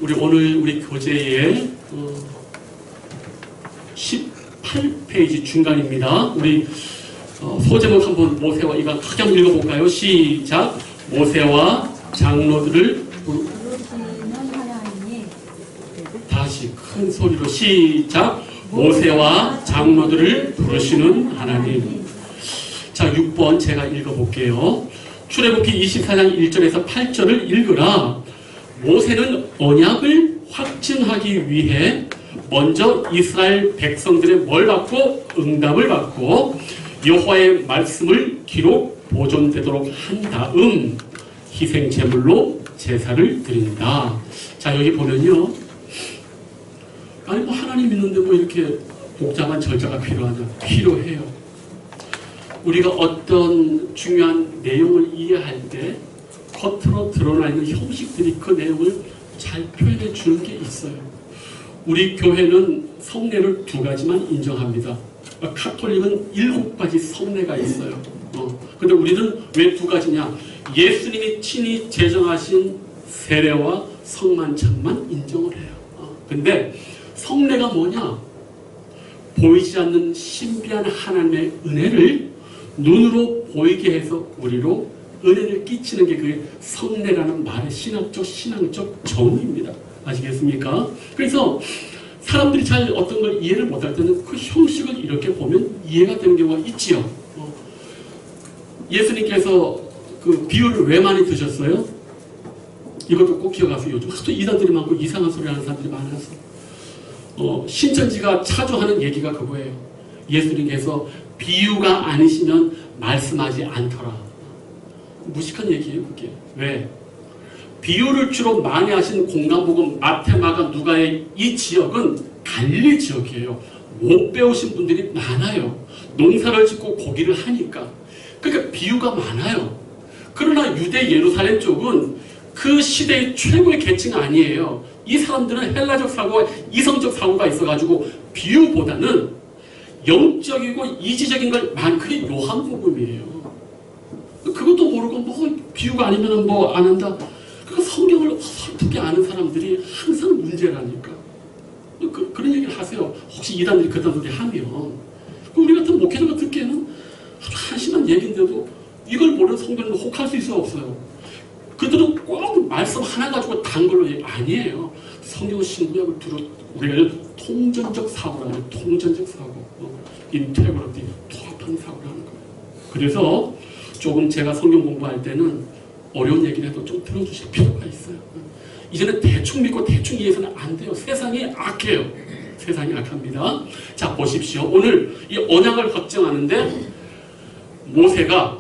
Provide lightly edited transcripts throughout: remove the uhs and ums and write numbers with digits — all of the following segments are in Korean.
오늘 우리 교재의 18페이지 중간입니다. 우리 소제목 한번 모세와 이거 크게 한번 읽어볼까요? 시작. 모세와 장로들을 다시 큰 소리로 시작. 모세와 장로들을 부르시는 하나님. 자, 6번 제가 읽어볼게요. 출애굽기 24장 1절에서 8절을 읽으라. 모세는 언약을 확증하기 위해 먼저 이스라엘 백성들의 뭘 받고 응답을 받고 여호와의 말씀을 기록 보존되도록 한 다음 희생 제물로 제사를 드린다. 자, 여기 보면요. 아니 뭐 하나님 믿는데 뭐 이렇게 복잡한 절차가 필요하냐? 필요해요. 우리가 어떤 중요한 내용을 이해할 때 겉으로 드러나 있는 형식들이 그 내용을 잘 표현해 주는 게 있어요. 우리 교회는 성례를 2가지만 인정합니다. 카톨릭은 7가지 성례가 있어요. 근데 우리는 왜 2가지냐? 예수님이 친히 제정하신 세례와 성만찬만 인정을 해요. 근데 성례가 뭐냐? 보이지 않는 신비한 하나님의 은혜를 눈으로 보이게 해서 우리로 은혜를 끼치는 게 그게 성례라는 말의 신앙적 정의입니다. 아시겠습니까? 그래서 사람들이 잘 어떤 걸 이해를 못할 때는 그 형식을 이렇게 보면 이해가 되는 경우가 있지요. 예수님께서 그 비유를 왜 많이 드셨어요? 이것도 꼭 기억하세요. 요즘 하도 이단들이 많고 이상한 소리 하는 사람들이 많아서 신천지가 차조하는 얘기가 그거예요. 예수님께서 비유가 아니시면 말씀하지 않더라. 무식한 얘기예요, 그게. 왜? 비유를 주로 많이 하신 공간복음 마태, 마가, 누가의 이 지역은 갈릴리 지역이에요. 못 배우신 분들이 많아요. 농사를 짓고 고기를 하니까. 그러니까 비유가 많아요. 그러나 유대 예루살렘 쪽은 그 시대의 최고의 계층 아니에요. 이 사람들은 헬라적 사고와 이성적 사고가 있어가지고 비유보다는 영적이고 이지적인 걸 많이, 그게 요한복음이에요. 그것도 모르고 뭐 비유가 아니면 뭐 안 한다. 그 성경을 설득이 아는 사람들이 항상 문제라니까. 그런 얘기를 하세요. 혹시 이단들이 그딴 소리 하면. 우리 같은 목회자가 듣기에는 아주 한심한 얘기인데도 이걸 모르는 성도는 혹할 수 있어 없어요. 그들은 꼭 말씀 하나 가지고 단 걸로 아니에요. 성경 신구약을 들어 우리가 통전적 사고라는 거예요. 통전적 사고. 인테그러티 통합한 사고를 하는 거예요. 그래서 조금 제가 성경 공부할 때는 어려운 얘기를 해도 좀 들어주실 필요가 있어요. 이제는 대충 믿고 대충 이해해서는 안 돼요. 세상이 악해요. 세상이 악합니다. 자, 보십시오. 오늘 이 언약을 확정하는데 모세가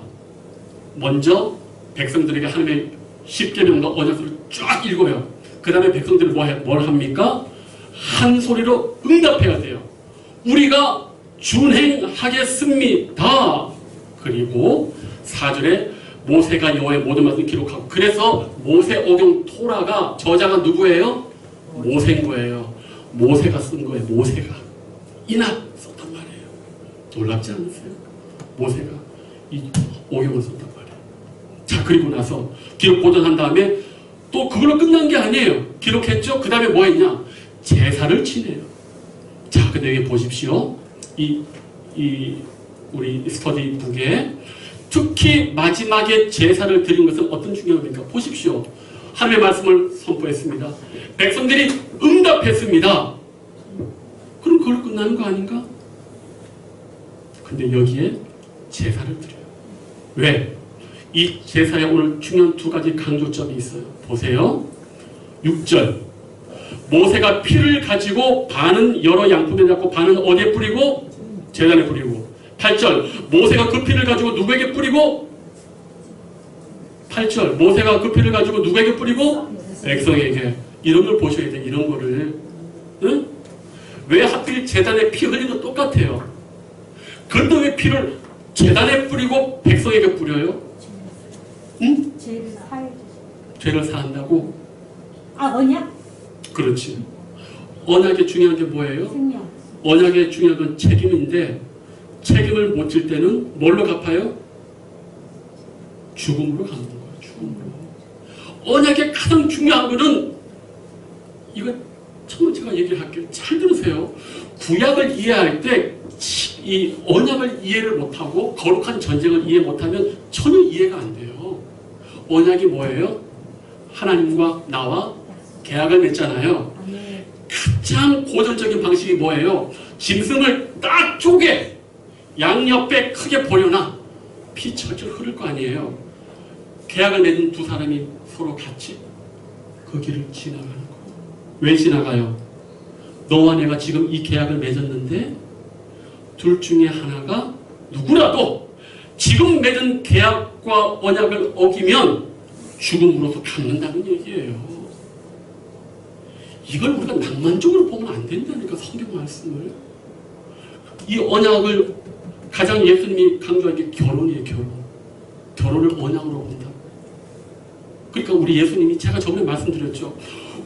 먼저 백성들에게 하나님의 10계명과 언약을 쫙 읽어요. 그 다음에 백성들이 뭘 합니까? 한 소리로 응답해야 돼요. 우리가 준행하겠습니다. 그리고 4절에 모세가 여호와의 모든 말씀을 기록하고, 그래서 모세오경 토라가 저자가 누구예요? 모세인 거예요. 모세가 쓴 거예요. 모세가 이날 썼단 말이에요. 놀랍지 않으세요? 모세가 이 오경을 썼단 말이에요. 자, 그리고 나서 기록 보존한 다음에 또 그걸로 끝난 게 아니에요. 기록했죠? 그 다음에 뭐 했냐? 제사를 지내요. 자, 근데 여기 보십시오. 우리 스터디북에 특히 마지막에 제사를 드린 것은 어떤 중요합니까? 보십시오. 하나님의 말씀을 선포했습니다. 백성들이 응답했습니다. 그럼 그걸로 끝나는 거 아닌가? 근데 여기에 제사를 드려요. 왜? 이 제사에 오늘 중요한 2가지 강조점이 있어요. 보세요. 6절. 모세가 피를 가지고 반은 여러 양품에 잡고 반은 어디에 뿌리고? 제단에 뿌리고. 8절. 모세가 그 피를 가지고 누구에게 뿌리고? 8절. 모세가 그 피를 가지고 누구에게 뿌리고? 백성에게. 이런 걸 보셔야 돼. 이런 거를. 응? 왜 하필 제단에 피 흘린 거 똑같아요. 그런데 왜 피를 제단에 뿌리고 백성에게 뿌려요? 응? 죄를 사한다고? 언약? 그렇지. 언약의 중요한 게 뭐예요? 생명. 언약의 중요한 건 책임인데, 책임을 못 질 때는 뭘로 갚아요? 죽음으로 갚는 거예요. 죽음으로. 언약의 가장 중요한 거는 이거 처음 제가 얘기를 할게요. 잘 들으세요. 구약을 이해할 때 이 언약을 이해를 못하고 거룩한 전쟁을 이해 못하면 전혀 이해가 안 돼요. 언약이 뭐예요? 하나님과 나와 계약을 맺잖아요. 가장 고전적인 방식이 뭐예요? 짐승을 딱 쪼개 양옆에 크게 버려놔 피 철철 흐를 거 아니에요. 계약을 맺은 두 사람이 서로 같이 그 길을 지나가는 거예요. 왜 지나가요? 너와 내가 지금 이 계약을 맺었는데 둘 중에 하나가 누구라도 지금 맺은 계약과 언약을 어기면 죽음으로서 갚는다는 얘기예요. 이걸 우리가 낭만적으로 보면 안 된다니까, 성경 말씀을. 이 언약을 가장 예수님이 강조한 게 결혼이에요. 결혼을 언약으로 본다. 그러니까 우리 예수님이, 제가 저번에 말씀드렸죠,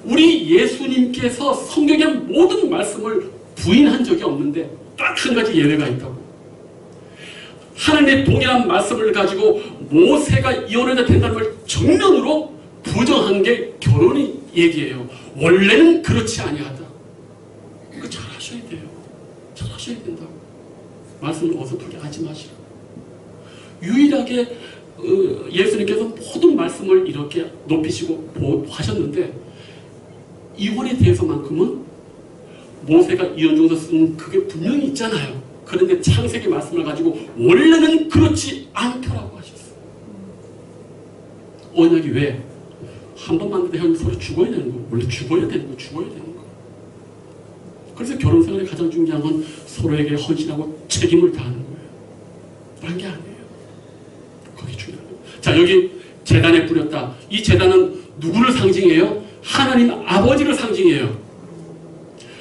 우리 예수님께서 성경의 모든 말씀을 부인한 적이 없는데 딱 한 가지 예외가 있다고. 하나님의 동일한 말씀을 가지고 모세가 이혼해도 된다는 걸 정면으로 부정한 게 결혼의 얘기예요. 원래는 그렇지 아니하다. 그거 잘 하셔야 돼요. 잘 하셔야 된다고. 말씀을 어설프게 하지 마시라. 유일하게 예수님께서 모든 말씀을 이렇게 높이시고 하셨는데 이혼에 대해서만큼은 모세가 이혼중에서 쓴 그게 분명히 있잖아요. 그런데 창세기 말씀을 가지고 원래는 그렇지 않더라고 하셨어요. 언약이 왜? 한 번 만들 때 형 서로 죽어야 되는 거. 원래 죽어야 되는 거. 그래서 결혼 생활의 가장 중요한 건 서로에게 헌신하고 책임을 다하는 거예요. 다른 게 아니에요. 그게 중요한 거예요. 자, 여기 제단에 뿌렸다. 이 제단은 누구를 상징해요? 하나님 아버지를 상징해요.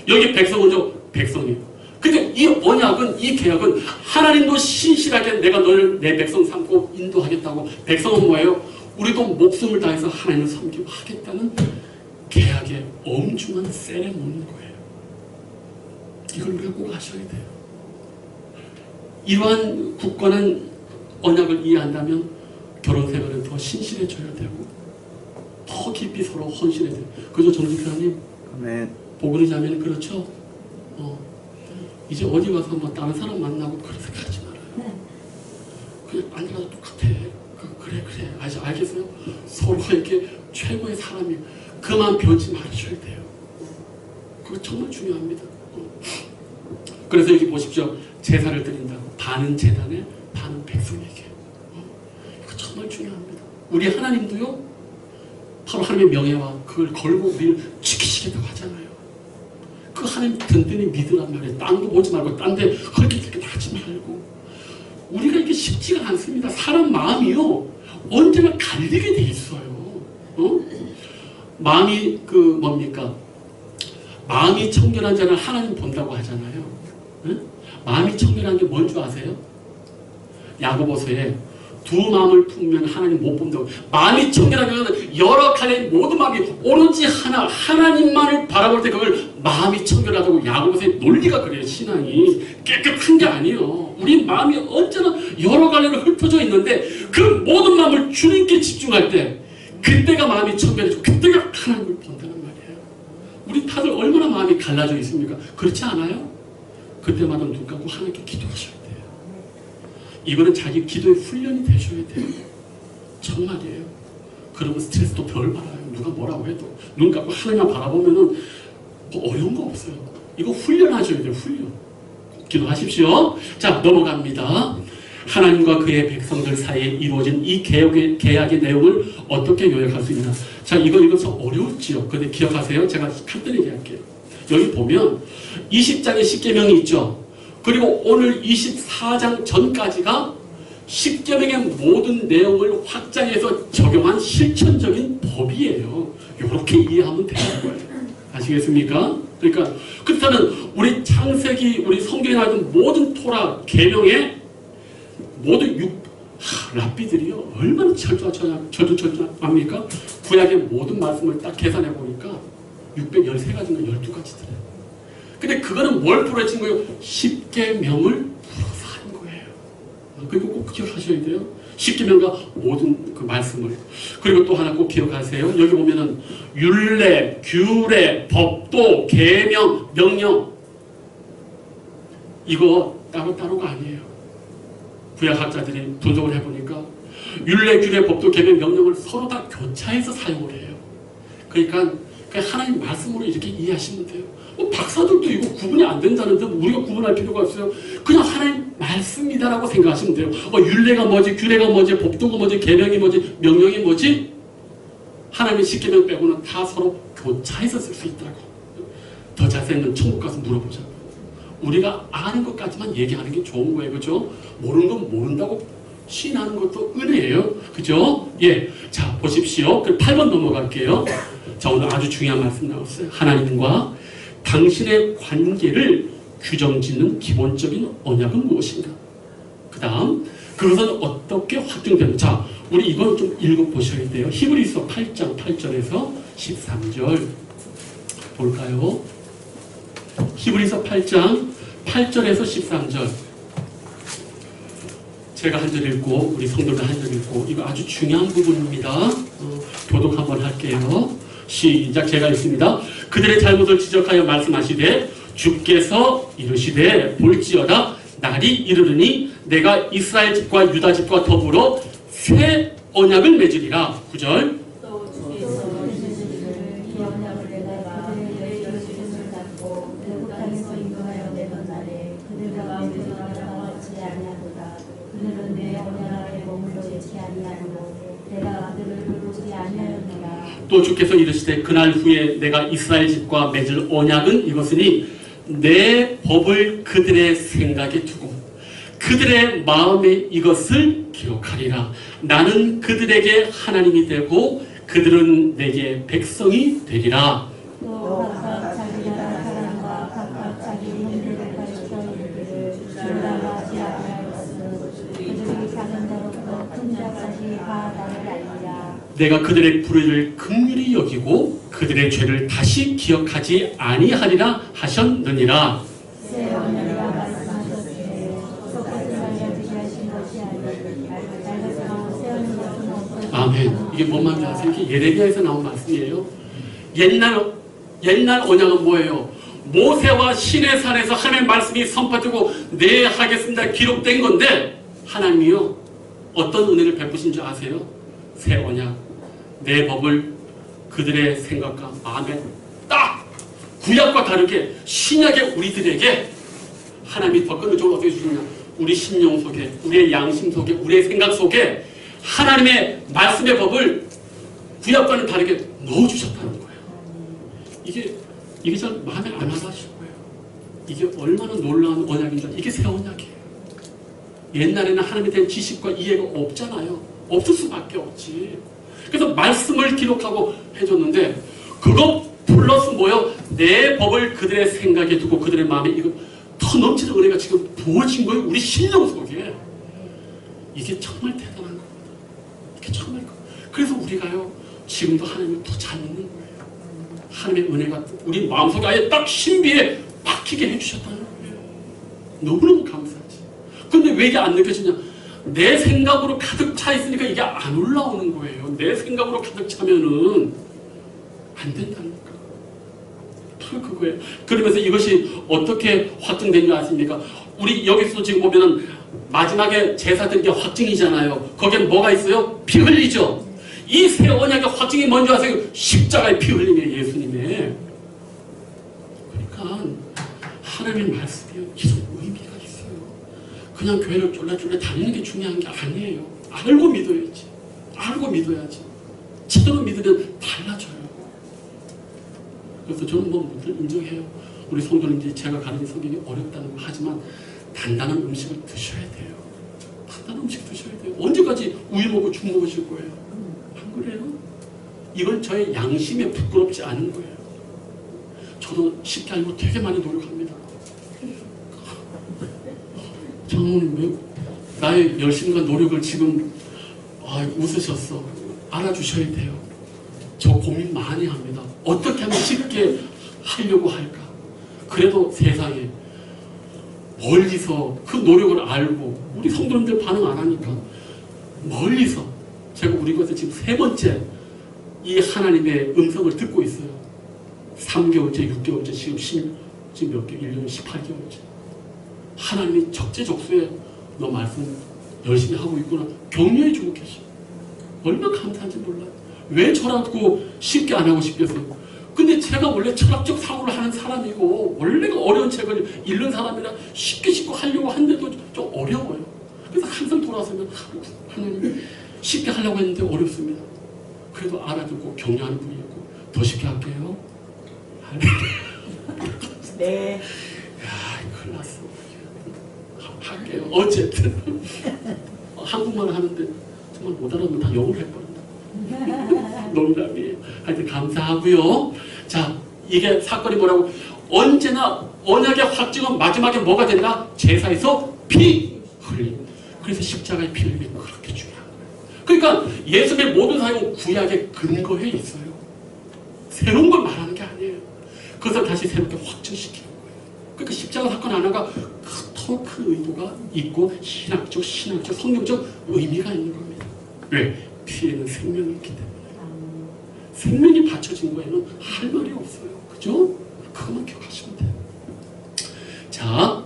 여기 백성은요, 백성이에요. 근데 이 언약은, 이 계약은 하나님도 신실하게 내가 너를 내 백성 삼고 인도하겠다고. 백성은 뭐예요? 우리도 목숨을 다해서 하나님을 섬기고 하겠다는 계약의 엄중한 세레모니인 거예요. 이걸 우리가 꼭 하셔야 돼요. 이러한 굳건한 언약을 이해한다면 결혼 생활은 더 신실해져야 되고 더 깊이 서로 헌신해야 돼요. 그죠, 정직사님? 아멘. 보그리 자매는 그렇죠? 이제 어디 가서 뭐 다른 사람 만나고 그런 생각 하지 말아요. 그냥 아니라도 똑같아. 그래. 알겠어요? 서로에게 최고의 사람이 그만 변치 말아줘야 돼요. 그거 정말 중요합니다. 그래서 여기 보십시오. 제사를 드린다. 반은 제단에, 반은 백성에게. 이거 정말 중요합니다. 우리 하나님도요, 바로 하나님의 명예와 그걸 걸고 우리를 지키시겠다고 하잖아요. 그 하나님 든든히 믿으란 말이에요. 딴 거 보지 말고 딴 데 헐기들게 하지 말고. 우리가 이게 쉽지가 않습니다. 사람 마음이요, 언제나 갈리게 돼 있어요. 마음이 뭡니까? 마음이 청결한 자는 하나님 본다고 하잖아요. 마음이 청결한 게 뭔 줄 아세요? 야고보서에 두 마음을 품으면 하나님 못 본다고. 마음이 청결하면 여러 가지 모든 마음이 오로지 하나님만을 바라볼 때 그걸 마음이 청결하다고. 야고보서의 논리가 그래요. 신앙이 깨끗한 게 아니에요. 우리 마음이 언제나 여러 갈래로 흩어져 있는데 그 모든 마음을 주님께 집중할 때 그때가 마음이 청결해지고 그때가 하나님을 본다는 말이에요. 우리 다들 얼마나 마음이 갈라져 있습니까? 그렇지 않아요? 그때마다 눈 감고 하나님께 기도하셔야 돼요. 이거는 자기 기도의 훈련이 되셔야 돼요. 정말이에요. 그러면 스트레스도 덜 받아요. 누가 뭐라고 해도 눈 감고 하나님만 바라보면은 뭐 어려운 거 없어요. 이거 훈련하셔야 돼요. 훈련. 기도하십시오. 자, 넘어갑니다. 하나님과 그의 백성들 사이에 이루어진 이 계약의 내용을 어떻게 요약할 수 있나? 자, 이것은 어려울지요. 근데 기억하세요. 제가 간단히 얘기할게요. 여기 보면 20장의 십계명이 있죠. 그리고 오늘 24장 전까지가 십계명의 모든 내용을 확장해서 적용한 실천적인 법이에요. 이렇게 이해하면 되는 거예요. 아시겠습니까? 그러니까 그렇다면 우리 창세기, 우리 성경에 나오는 모든 토라 계명에 모두 랍비들이요 얼마나 철저합니까? 구약의 모든 말씀을 딱 계산해 보니까 613가지인가 12가지더래요. 근데 그거는 뭘 풀어진 거예요? 십계명을 풀어서 한 거예요. 그리고 꼭 기억하셔야 돼요. 십계명과 모든 그 말씀을. 그리고 또 하나 꼭 기억하세요. 여기 보면은 율례, 규례, 법도, 계명, 명령 이거 따로따로가 아니에요. 구약학자들이 분석을 해보니까 율례, 규례, 법도, 계명, 명령을 서로 다 교차해서 사용을 해요. 그러니까 하나님 말씀으로 이렇게 이해하시면 돼요. 박사들도 이거 구분이 안 된다는데 우리가 구분할 필요가 없어요. 그냥 하나님 말씀이다라고 생각하시면 돼요. 율례가 뭐지, 규례가 뭐지, 법도가 뭐지, 계명이 뭐지, 명령이 뭐지? 하나님의 십계명 빼고는 다 서로 교차해서 쓸 수 있다고. 더 자세히는 천국 가서 물어보자고. 우리가 아는 것까지만 얘기하는 게 좋은 거예요. 그죠? 모르는 건 모른다고 시인하는 것도 은혜예요. 그죠? 예. 자, 보십시오. 그 8번 넘어갈게요. 자, 오늘 아주 중요한 말씀 나왔어요. 하나님과 당신의 관계를 규정짓는 기본적인 언약은 무엇인가? 그 다음, 그것은 어떻게 확정되는가? 자, 우리 이건 좀 읽어보셔야 돼요. 히브리서 8장 8절에서 13절. 볼까요? 히브리서 8장 8절에서 13절. 제가 한 절 읽고 우리 성도들 한 절 읽고 이거 아주 중요한 부분입니다. 교독 한번 할게요. 시작. 제가 읽습니다. 그들의 잘못을 지적하여 말씀하시되 주께서 이르시되 볼지어다 날이 이르르니 내가 이스라엘 집과 유다 집과 더불어 새 언약을 맺으리라. 9절. 또 주께서 이르시되 그날 후에 내가 이스라엘 집과 맺을 언약은 이것이니 내 법을 그들의 생각에 두고 그들의 마음에 이것을 기록하리라. 나는 그들에게 하나님이 되고 그들은 내게 백성이 되리라. 또 각각 자기 나라 사람과 각각 자기 형제를 가르쳐 이르기를 놀라지 아니할 것은 그들이 작은 자로부터 큰 자까지 다 나를 알리라. 내가 그들의 불의를 긍휼히 여기고 그들의 죄를 다시 기억하지 아니하리라 하셨느니라. 새 언약이라 말씀하셨기에 똑같은 말씀이 하신 것이 아니니 알겠으나 새 언약은 없어지고. 아멘. 이게 뭔 말인지 아세요? 이게 예레미야에서 나온 말씀이에요. 옛날 언약은 뭐예요? 모세와 시내산에서 하나님의 말씀이 선포되고 네 하겠습니다 기록된 건데 하나님이요 어떤 은혜를 베푸신 줄 아세요? 새 언약 내 법을 그들의 생각과 마음에 딱 구약과 다르게 신약의 우리들에게 하나님이 더 끊어적으로 어떻게 주시냐? 우리 심령 속에 우리의 양심 속에 우리의 생각 속에 하나님의 말씀의 법을 구약과는 다르게 넣어주셨다는 거예요. 이게 잘 마음에 안 와닿으실 거예요. 이게 얼마나 놀라운 언약인지. 이게 새 언약이에요. 옛날에는 하나님에 대한 지식과 이해가 없잖아요. 없을 수밖에 없지. 그래서 말씀을 기록하고 해줬는데 그거 플러스 뭐요? 내 법을 그들의 생각에 두고 그들의 마음에 이거 더 넘치는 은혜가 지금 부어진 거예요. 우리 심령 속에. 이게 정말 대단한 겁니다. 이게 정말 그래서 우리가요 지금도 하나님을 더 잘 믿는 거예요. 하나님의 은혜가 우리 마음속에 아예 딱 신비에 박히게 해주셨다는 거예요. 너무너무 감사하지. 근데 왜 이게 안 느껴지냐? 내 생각으로 가득 차 있으니까 이게 안 올라오는 거예요. 내 생각으로 가득 차면은 안 된다니까. 바로 그거예요. 그러면서 이것이 어떻게 확증된 줄 아십니까? 우리 여기서 지금 보면은 마지막에 제사 드린 게 확증이잖아요. 거기에 뭐가 있어요? 피 흘리죠. 이 새 언약의 확증이 뭔지 아세요? 십자가의 피 흘림이에요. 예수님의. 그러니까 하나님의 말씀이 계속 의미가 있어요. 그냥 교회를 쫄래쫄래 다니는 게 중요한 게 아니에요. 알고 믿어야지. 알고 믿어야지. 제대로 믿으면 달라져요. 그래서 저는 뭐 인정해요. 우리 성도님들이 제가 가르친 성경이 어렵다는 거 하지만 단단한 음식을 드셔야 돼요. 단단한 음식 드셔야 돼요. 언제까지 우유 먹고 죽 먹으실 거예요? 안 그래요? 이건 저의 양심에 부끄럽지 않은 거예요. 저도 쉽게 아니고 되게 많이 노력합니다. 장모님 왜 나의 열심과 노력을 지금 웃으셨어. 알아주셔야 돼요. 저 고민 많이 합니다. 어떻게 하면 쉽게 하려고 할까? 그래도 세상에 멀리서 그 노력을 알고 우리 성도님들 반응 안 하니까 멀리서 제가 우리 곳에 지금 3번째 이 하나님의 음성을 듣고 있어요. 3개월째, 6개월째, 지금 몇 개, 1년 18개월째. 하나님이 적재적소에 너 말씀 열심히 하고 있구나. 격려해 주고 계시. 얼마나 감사한지 몰라요. 왜 저라고 쉽게 안 하고 싶겠어요? 근데 제가 원래 철학적 사고를 하는 사람이고 원래가 어려운 책을 읽는 사람이라 쉽게 하려고 하는데도 좀 어려워요. 그래서 항상 돌아서면 하나님 쉽게 하려고 했는데 어렵습니다. 그래도 알아듣고 격려하는 분이 있고 더 쉽게 할게요. 네. 야, 큰일 났어. 할게요. 어쨌든 한국말 하는데 정말 못 알아보면 다 영어로 해버린다. 농담이에요. 하여튼 감사하고요. 자, 이게 사건이 뭐라고? 언제나 언약의 확증은 마지막에 뭐가 된다? 제사에서 피 흘림. 그래서 십자가의 피 흘림이 그렇게 중요한 거예요. 그러니까 예수님의 모든 사역은 구약에 근거해 있어요. 새로운 걸 말하는 게 아니에요. 그것을 다시 새롭게 확증시키는 거예요. 그러니까 십자가 사건 하나가 더 큰 의도가 있고 신학적, 성경적 의미가 있는 겁니다. 왜? 피에는 생명이 있기 때문에. 생명이 바쳐진 거에는 할 말이 없어요. 그죠? 그것만 기억하시면 돼요. 자,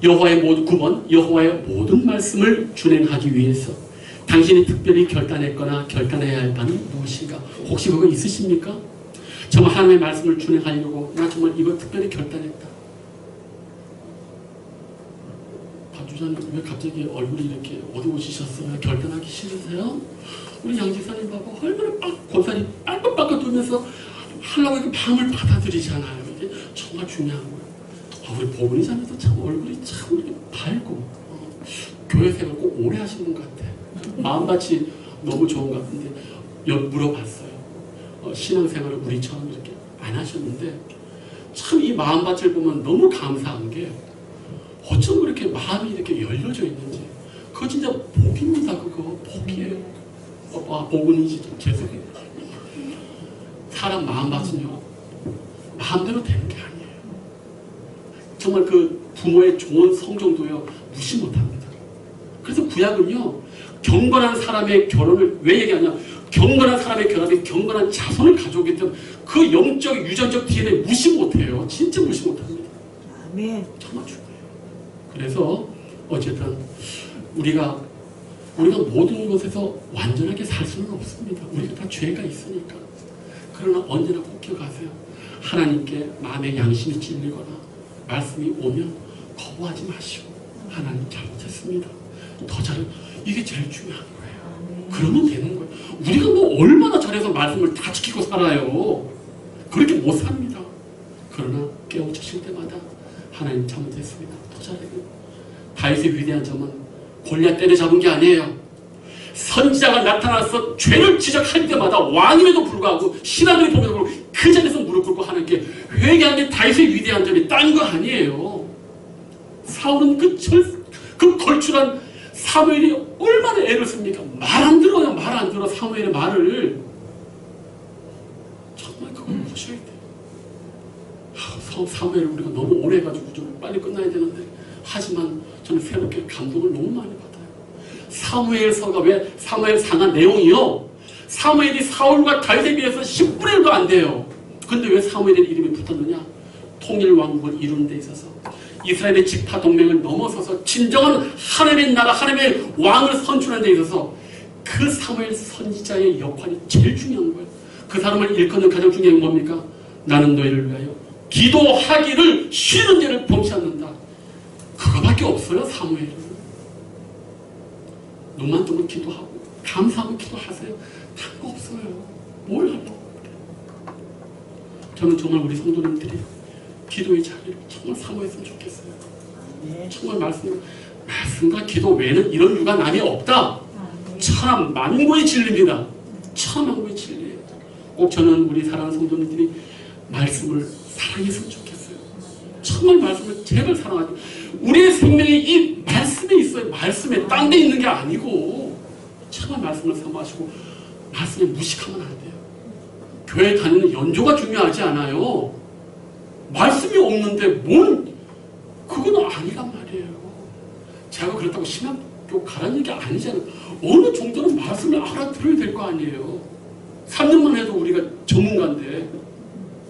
여호와의 모든 9번 여호와의 모든 말씀을 준행하기 위해서 당신이 특별히 결단했거나 결단해야 할 바는 무엇인가? 혹시 그거 있으십니까? 정말 하나님의 말씀을 준행하려고 나 정말 이거 특별히 결단했다. 박주자님 왜 갑자기 얼굴이 이렇게 어두워지셨어요? 결단하기 싫으세요? 우리 양지사님 봐봐 얼마나 권사님 빨갛빨갛 돌면서 하려고 이렇게 마음을 받아들이잖아요. 이게 정말 중요한 거예요. 우리 보은이 자매도 참 얼굴이 참 이렇게 밝고 교회 생활 꼭 오래 하시는 것 같아. 마음밭이 너무 좋은 것 같은데 물어봤어요. 신앙생활을 우리처럼 이렇게 안 하셨는데 참 이 마음밭을 보면 너무 감사한 게 어쩜 그렇게 마음이 이렇게 열려져 있는지 그거 진짜 복입니다. 그거 복이에요. 복은이지 죄송해요. 사람 마음밭은요 마음대로 되는 게 아니에요. 정말 그 부모의 좋은 성정도요 무시 못합니다. 그래서 구약은요 경건한 사람의 결혼을 왜 얘기하냐? 경건한 사람의 결혼이 경건한 자손을 가져오기 때문에 그 영적 유전적 DNA 무시 못해요. 진짜 무시 못합니다. 아멘. 정말 중요해요. 그래서 어쨌든 우리가 모든 것에서 완전하게 살 수는 없습니다. 우리가 다 죄가 있으니까. 그러나 언제나 꼭 기억하세요. 하나님께 마음의 양심이 찔리거나 말씀이 오면 거부하지 마시고 하나님 잘못했습니다. 더 잘해. 이게 제일 중요한 거예요. 그러면 되는 거예요. 우리가 뭐 얼마나 잘해서 말씀을 다 지키고 살아요. 그렇게 못 삽니다. 그러나 깨우치실 때마다 하나님 잘못했습니다. 더 잘해요. 다윗의 위대한 점은 골리앗 때려잡은 게 아니에요. 선지자가 나타나서 죄를 지적할 때마다 왕임에도 불구하고 신하들이 보면서 불구하고 그 자리에서 무릎 꿇고 하나님께 회개한 게 다윗의 위대한 점이 딴 거 아니에요. 사울은 그 걸출한 사무엘이 얼마나 애를 씁니까? 말 안 들어요. 말 안 들어. 사무엘의 말을. 정말 그걸 보셔야 돼요. 사무엘을 우리가 너무 오래 해가지고 좀 빨리 끝나야 되는데 하지만 저는 새롭게 감동을 너무 많이 받아요. 사무엘서가 왜 사무엘 상한 내용이요. 사무엘이 사울과 다윗에 비해서 10분의 1도 안 돼요. 근데 왜 사무엘의 이름이 붙었느냐? 통일 왕국을 이루는 데 있어서 이스라엘의 지파 동맹을 넘어서서 진정한 하나님의 나라, 하나님의 왕을 선출하는 데 있어서 그 사무엘 선지자의 역할이 제일 중요한 거예요. 그 사람을 일컫는 가장 중요한 게 뭡니까? 나는 너희를 위하여 기도하기를 쉬는 죄를 범치 않는다. 그거밖에 없어요. 사무엘은. 눈만 뜨면 기도하고 감사하고 기도하세요. 다른 거 없어요. 뭘 하려고 그래요. 저는 정말 우리 성도님들이 기도의 자리를 정말 사모했으면 좋겠어요. 정말 말씀과 기도 외에는 이런 유가 남이 없다. 참 만고의 진리입니다. 참 만고의 진리예요. 꼭 저는 우리 사랑하는 성도님들이 말씀을 사랑했으면 좋겠어요. 정말 말씀을 제발 사랑하죠. 우리의 생명이 이 말씀에 있어요. 말씀에 딴 데 있는 게 아니고 정말 말씀을 사모하시고 말씀에 무식하면 안 돼요. 교회 다니는 연조가 중요하지 않아요. 말씀이 없는데 그건 아니란 말이에요. 제가 그렇다고 신앙 학교 가라는 얘기 아니잖아요. 어느 정도는 말씀을 알아들어야 될 거 아니에요. 3년만 해도 우리가 전문가인데.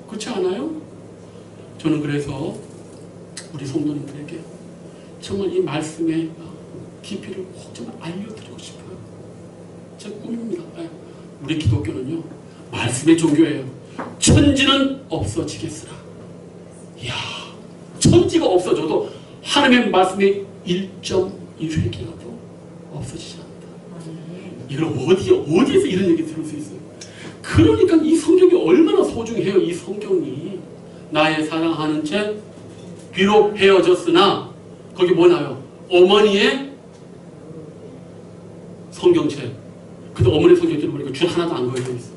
그렇지 않아요? 저는 그래서 우리 성도님들에게 정말 이 말씀의 깊이를 꼭 좀 알려드리고 싶어요. 제 꿈입니다. 우리 기독교는요, 말씀의 종교예요. 천지는 없어지겠으나. 이야, 천지가 없어져도 하나님의 말씀의 1.1획이라도 없어지지 않는다. 이걸 어디에서 이런 얘기 들을 수 있어요? 그러니까 이 성경이 얼마나 소중해요. 이 성경이 나의 사랑하는 채 비록 헤어졌으나 거기 뭐 나요? 어머니의 성경책. 근데 어머니 성경책을 보니까 줄 하나도 안 그어져 있어.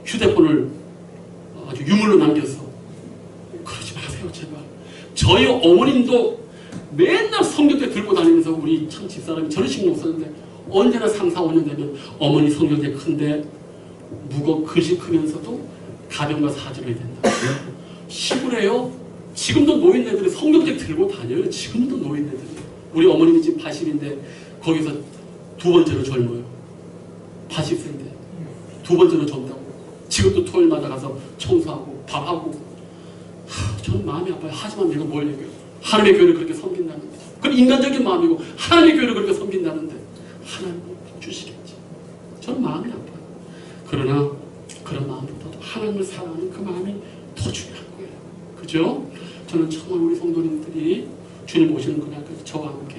휴대폰을 아주 유물로 남겼어. 그러지 마세요, 제발. 저희 어머님도 맨날 성경책 들고 다니면서 우리 참 집사람이 저런 신경 썼는데 언제나 3, 4, 5년 되면 어머니 성경책 큰데 글씨 크면서도 가병과 사주를 해야 된다. 시골에요. 지금도 노인네들이 성경책 들고 다녀요. 지금도 노인네들이. 우리 어머님이 지금 80인데 거기서 두 번째로 젊어요. 80세인데 두 번째로 젊다고. 지금도 토요일마다 가서 청소하고 밥하고. 저는 마음이 아파요. 하지만 내가 뭘 얘기해요. 하나님의 교회를 그렇게 섬긴다는데. 그건 인간적인 마음이고 하나님의 교회를 그렇게 섬긴다는데 하나님은 주시겠지. 저는 마음이 아파요. 그러나 그런 마음보다도 하나님을 사랑하는 그 마음이 더 중요한 거예요. 그죠? 저는 정말 우리 성도님들이 주님 오시는 그날까지 저와 함께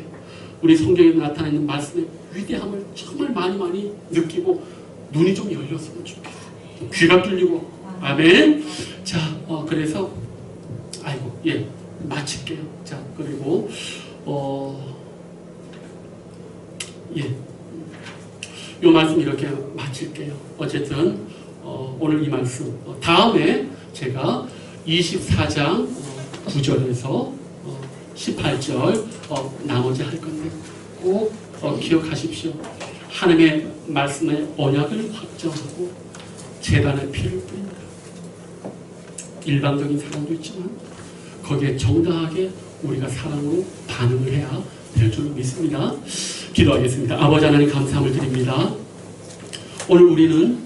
우리 성경에 나타나 있는 말씀의 위대함을 정말 많이 느끼고 눈이 좀 열렸으면 좋겠어요. 귀가 뚫리고. 아멘. 자, 그래서 마칠게요. 자, 그리고 요 말씀 이렇게 마칠게요. 어쨌든 오늘 이 말씀 다음에 제가 24장 9절에서 18절 나머지 할 건데 꼭 기억하십시오. 하나님의 말씀의 언약을 확정하고 제단의 피를 뿌립니다. 일방적인 사랑도 있지만 거기에 정당하게 우리가 사랑으로 반응을 해야 될 줄 믿습니다. 기도하겠습니다. 아버지 하나님 감사함을 드립니다. 오늘 우리는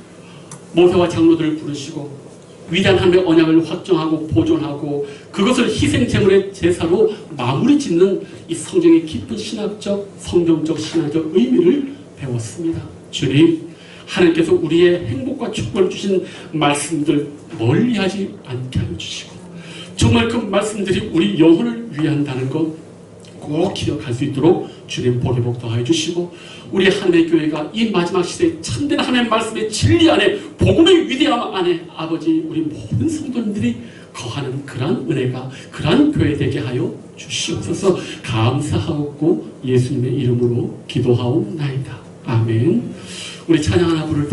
모세와 장로들을 부르시고 위대한 하나님의 언약을 확정하고 보존하고 그것을 희생제물의 제사로 마무리 짓는 이 성경의 깊은 신학적, 성경적, 신학적 의미를 배웠습니다. 주님, 하나님께서 우리의 행복과 축복을 주신 말씀들 멀리하지 않게 하여 주시고 정말 그 말씀들이 우리 영혼을 위한다는 것 꼭 기억할 수 있도록 주님 복이 복동하여 주시고 우리 하나님의 교회가 이 마지막 시대에 참된 하나님의 말씀의 진리 안에 복음의 위대함 안에 아버지 우리 모든 성도님들이 거하는 그러한 은혜가 그러한 교회 되게 하여 주시옵소서. 감사하옵고 예수님의 이름으로 기도하옵나이다. 아멘. 우리 찬양 하나 부를 텐데